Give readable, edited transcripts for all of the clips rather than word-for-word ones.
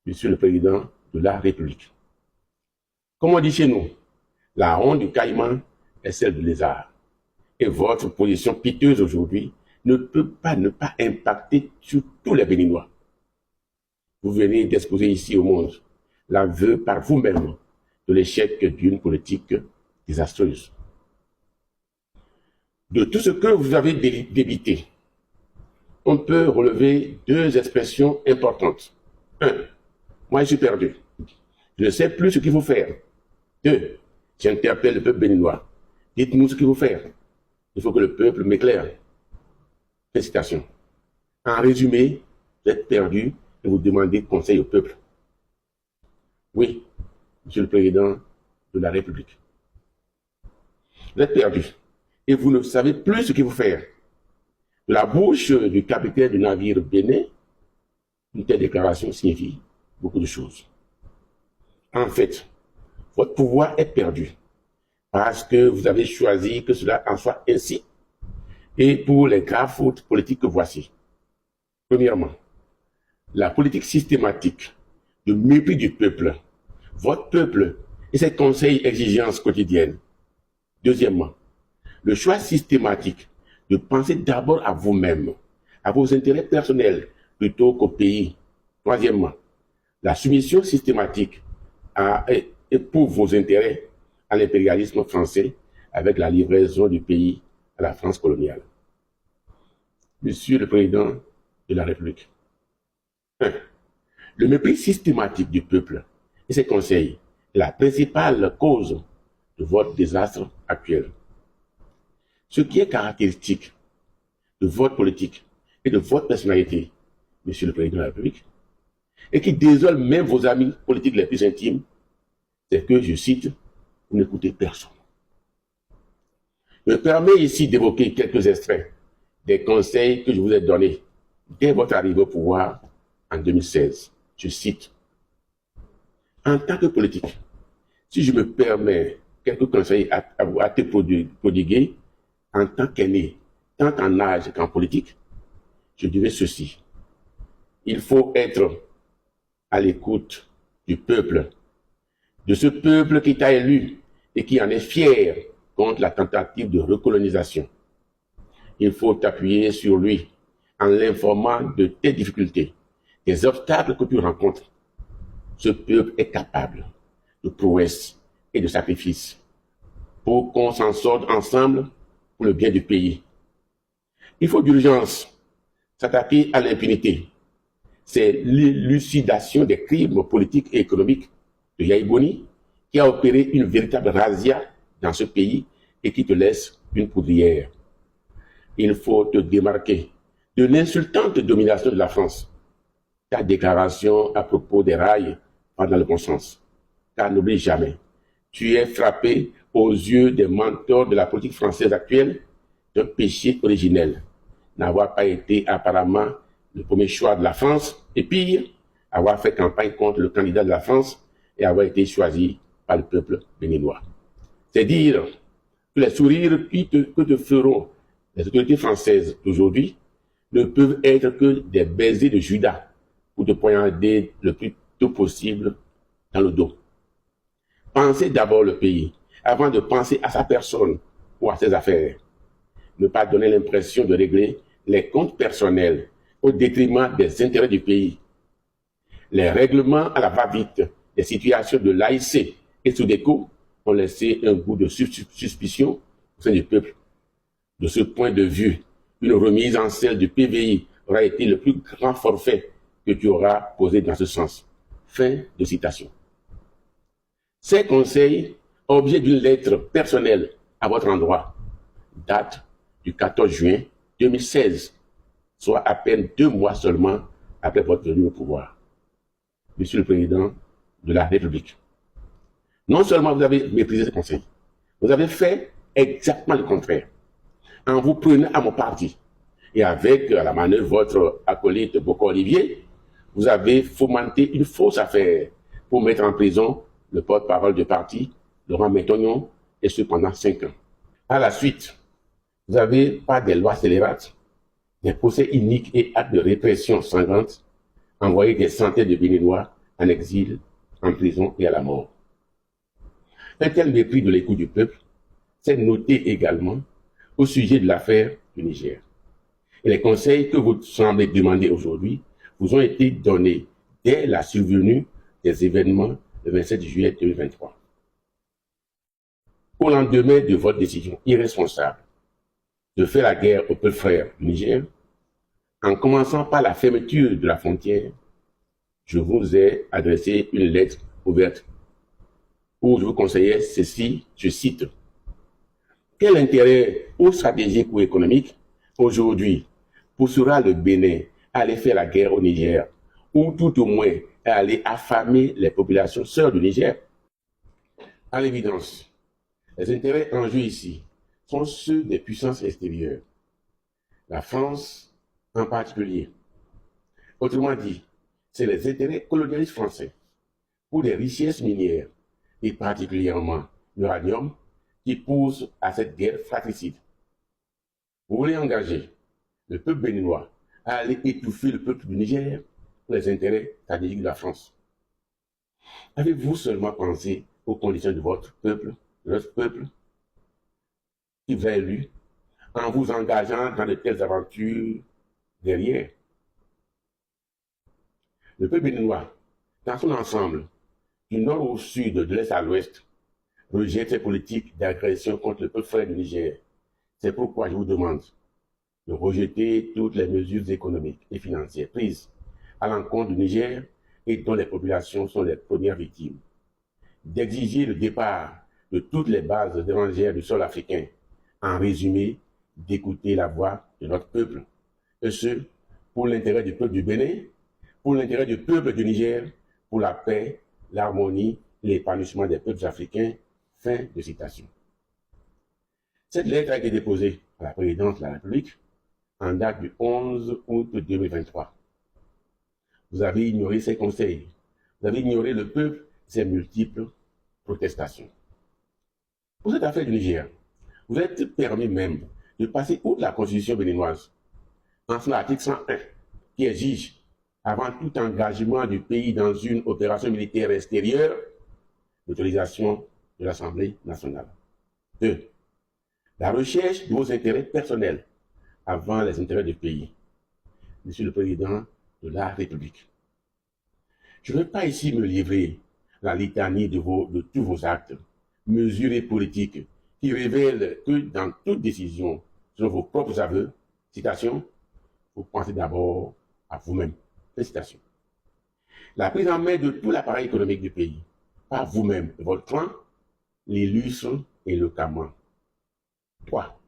Monsieur le Président de la République. Comme on dit chez nous, la honte du caïman est celle du lézard. Et votre position piteuse aujourd'hui ne peut pas ne pas impacter sur tous les Béninois. Vous venez d'exposer ici au monde l'aveu par vous-même de l'échec d'une politique désastreuse. De tout ce que vous avez débité, on peut relever deux expressions importantes. 1. Moi, je suis perdu. Je ne sais plus ce qu'il faut faire. 2. J'interpelle le peuple béninois. Dites-nous ce qu'il faut faire. Il faut que le peuple m'éclaire. Félicitations. En résumé, vous êtes perdu et vous demandez conseil au peuple. Oui, Monsieur le Président de la République. Vous êtes perdu et vous ne savez plus ce qu'il faut faire. De la bouche du capitaine du navire Bénin, une telle déclaration signifie beaucoup de choses. En fait, votre pouvoir est perdu parce que vous avez choisi que cela en soit ainsi et pour les graves fautes politiques que voici. Premièrement, la politique systématique de mépris du peuple, votre peuple et ses conseils exigences quotidiennes. Deuxièmement, le choix systématique de penser d'abord à vous-même, à vos intérêts personnels plutôt qu'au pays. Troisièmement, la soumission systématique et pour vos intérêts à l'impérialisme français avec la livraison du pays à la France coloniale. Monsieur le Président de la République. 1. Le mépris systématique du peuple et ses conseils est la principale cause de votre désastre actuel. Ce qui est caractéristique de votre politique et de votre personnalité, Monsieur le Président de la République, et qui désole même vos amis politiques les plus intimes, c'est que, je cite, vous n'écoutez personne. Je me permets ici d'évoquer quelques extraits des conseils que je vous ai donnés dès votre arrivée au pouvoir en 2016. Je cite, en tant que politique, si je me permets quelques conseils à te prodiguer, en tant qu'aîné, tant en âge qu'en politique, je dirais ceci. Il faut être à l'écoute du peuple, de ce peuple qui t'a élu et qui en est fier contre la tentative de recolonisation. Il faut t'appuyer sur lui en l'informant de tes difficultés, des obstacles que tu rencontres. Ce peuple est capable de prouesses et de sacrifices pour qu'on s'en sorte ensemble pour le bien du pays. Il faut d'urgence s'attaquer à l'impunité. C'est l'élucidation des crimes politiques et économiques de Yaya Boni qui a opéré une véritable razzia dans ce pays et qui te laisse une poudrière. Il faut te démarquer de l'insultante domination de la France. Ta déclaration à propos des rails va dans le bon sens. Car n'oublie jamais, tu es frappé aux yeux des mentors de la politique française actuelle d'un péché originel. N'avoir pas été apparemment le premier choix de la France, et pire, avoir fait campagne contre le candidat de la France et avoir été choisi par le peuple béninois. C'est dire que les sourires que te feront les autorités françaises d'aujourd'hui ne peuvent être que des baisers de Judas pour te poignarder le plus tôt possible dans le dos. Pensez d'abord le pays avant de penser à sa personne ou à ses affaires. Ne pas donner l'impression de régler les comptes personnels au détriment des intérêts du pays. Les règlements à la va-vite des situations de l'AIC et Sodeco ont laissé un goût de suspicion au sein du peuple. De ce point de vue, une remise en selle du PVI aura été le plus grand forfait que tu auras posé dans ce sens. Fin de citation. Ces conseils, objet d'une lettre personnelle à votre endroit, date du 14 juin 2016, soit à peine 2 mois seulement après votre venue au pouvoir. Monsieur le Président de la République, non seulement vous avez méprisé ces conseils, vous avez fait exactement le contraire. En vous prenant à mon parti et avec à la manœuvre votre acolyte Boko Olivier, vous avez fomenté une fausse affaire pour mettre en prison le porte-parole du parti, Laurent Métognon, et ce pendant 5 ans. À la suite, vous avez, par des lois scélérates, des procès iniques et actes de répression sanglante, envoyé des centaines de Béninois en exil, en prison et à la mort. Un tel mépris de l'écoute du peuple s'est noté également au sujet de l'affaire du Niger. Et les conseils que vous semblez demander aujourd'hui vous ont été donnés dès la survenue des événements le 27 juillet 2023. Au lendemain de votre décision irresponsable de faire la guerre au peuple frère du Niger, en commençant par la fermeture de la frontière, je vous ai adressé une lettre ouverte où je vous conseillais ceci, je cite: quel intérêt ou stratégique ou économique aujourd'hui poussera le Bénin à aller faire la guerre au Niger, ou tout au moins à aller affamer les populations sœurs du Niger? À l'évidence, les intérêts en jeu ici sont ceux des puissances extérieures, la France en particulier. Autrement dit, c'est les intérêts colonialistes français pour les richesses minières et particulièrement l'uranium qui poussent à cette guerre fratricide. Vous voulez engager le peuple béninois à aller étouffer le peuple du Niger pour les intérêts stratégiques de la France. Avez-vous seulement pensé aux conditions de votre peuple, de notre peuple, qui vous a élu, en vous engageant dans de telles aventures guerrières? Le peuple béninois, dans son ensemble, du nord au sud, de l'est à l'ouest, rejette ces politiques d'agression contre le peuple frère du Niger. C'est pourquoi je vous demande de rejeter toutes les mesures économiques et financières prises à l'encontre du Niger et dont les populations sont les premières victimes, d'exiger le départ de toutes les bases étrangères du sol africain, en résumé, d'écouter la voix de notre peuple, et ce, pour l'intérêt du peuple du Bénin, pour l'intérêt du peuple du Niger, pour la paix, l'harmonie, l'épanouissement des peuples africains. Fin de citation. Cette lettre a été déposée à la présidence de la République en date du 11 août 2023. Vous avez ignoré ses conseils, vous avez ignoré le peuple, ses multiples protestations. Pour cette affaire du Niger, vous êtes permis même de passer outre la constitution béninoise, en son article 101, qui exige, avant tout engagement du pays dans une opération militaire extérieure, l'autorisation de l'Assemblée nationale. 2. La recherche de vos intérêts personnels avant les intérêts du pays. Monsieur le Président de la République, je ne vais pas ici me livrer la litanie de tous vos actes, mesures et politiques qui révèlent que dans toute décision, selon vos propres aveux, citation, vous pensez d'abord à vous-même. Félicitations. La prise en main de tout l'appareil économique du pays, par vous-même, votre clan, l'illustre éloquemment. 3.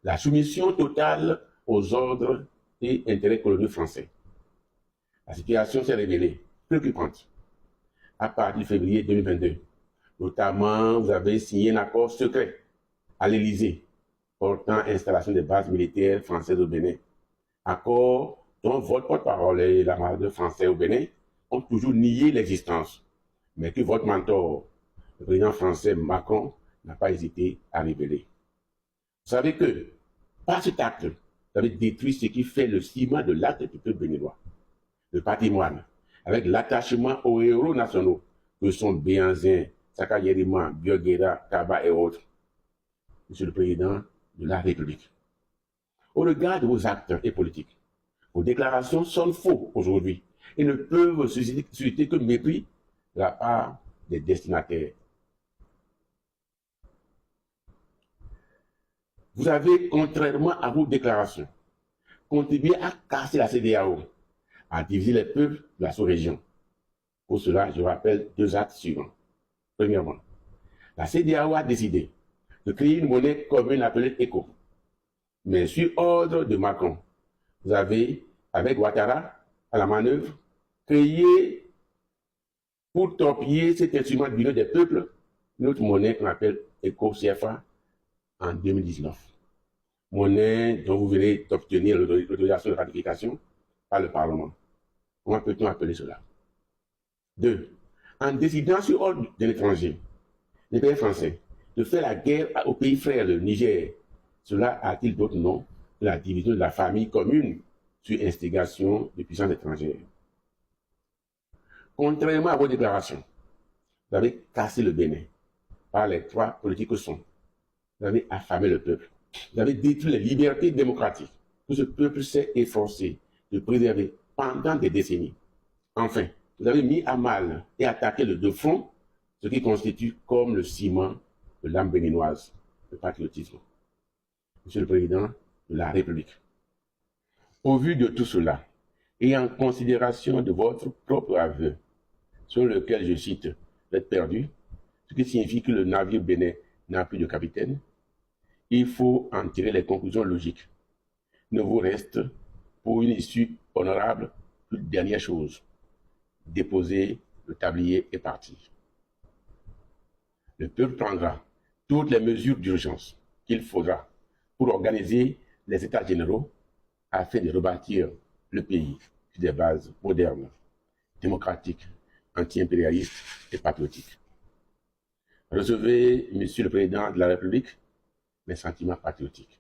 La soumission totale aux ordres et intérêts coloniaux français. La situation s'est révélée préoccupante à partir de février 2022. Notamment, vous avez signé un accord secret à l'Élysée portant installation des bases militaires françaises au Bénin. Accord dont votre porte-parole et l'ambassadeur français au Bénin ont toujours nié l'existence, mais que votre mentor, le président français Macron, n'a pas hésité à révéler. Vous savez que, par cet acte, vous avez détruit ce qui fait le ciment de l'acte du peuple béninois, le patrimoine, avec l'attachement aux héros nationaux que sont Béhanzin, Saka Yerima, Bioguera, Kaba et autres. Monsieur le Président de la République, au regard de vos actes et politiques, vos déclarations sonnent faux aujourd'hui et ne peuvent susciter que mépris de la part des destinataires. Vous avez, contrairement à vos déclarations, contribué à casser la CEDEAO, à diviser les peuples de la sous-région. Pour cela, je rappelle deux actes suivants. Premièrement, la CEDEAO a décidé de créer une monnaie commune appelée ECO. Mais sur ordre de Macron, vous avez, avec Ouattara, à la manœuvre, créé, pour torpiller cet instrument de l'union des peuples, une autre monnaie qu'on appelle ECO-CFA en 2019. Monnaie dont vous venez d'obtenir l'autorisation de ratification par le Parlement. Comment peut-on appeler cela? 2. En décidant sur ordre de l'étranger, les pays français, de faire la guerre au pays frère, le Niger, cela a-t-il d'autres noms que la division de la famille commune sur instigation de puissances étrangères? Contrairement à vos déclarations, vous avez cassé le Bénin par les trois politiques sont. Vous avez affamé le peuple. Vous avez détruit les libertés démocratiques que ce peuple s'est efforcé de préserver pendant des décennies. Enfin, vous avez mis à mal et attaqué de front ce qui constitue comme le ciment de l'âme béninoise, le patriotisme. Monsieur le Président de la République, au vu de tout cela, et en considération de votre propre aveu, sur lequel, je cite, vous êtes perdu, ce qui signifie que le navire bénin n'a plus de capitaine, il faut en tirer les conclusions logiques. Il ne vous reste, pour une issue honorable, qu'une dernière chose. Déposer le tablier et partir. Le peuple prendra toutes les mesures d'urgence qu'il faudra pour organiser les états généraux afin de rebâtir le pays sur des bases modernes, démocratiques, anti-impérialistes et patriotiques. Recevez, Monsieur le Président de la République, mes sentiments patriotiques.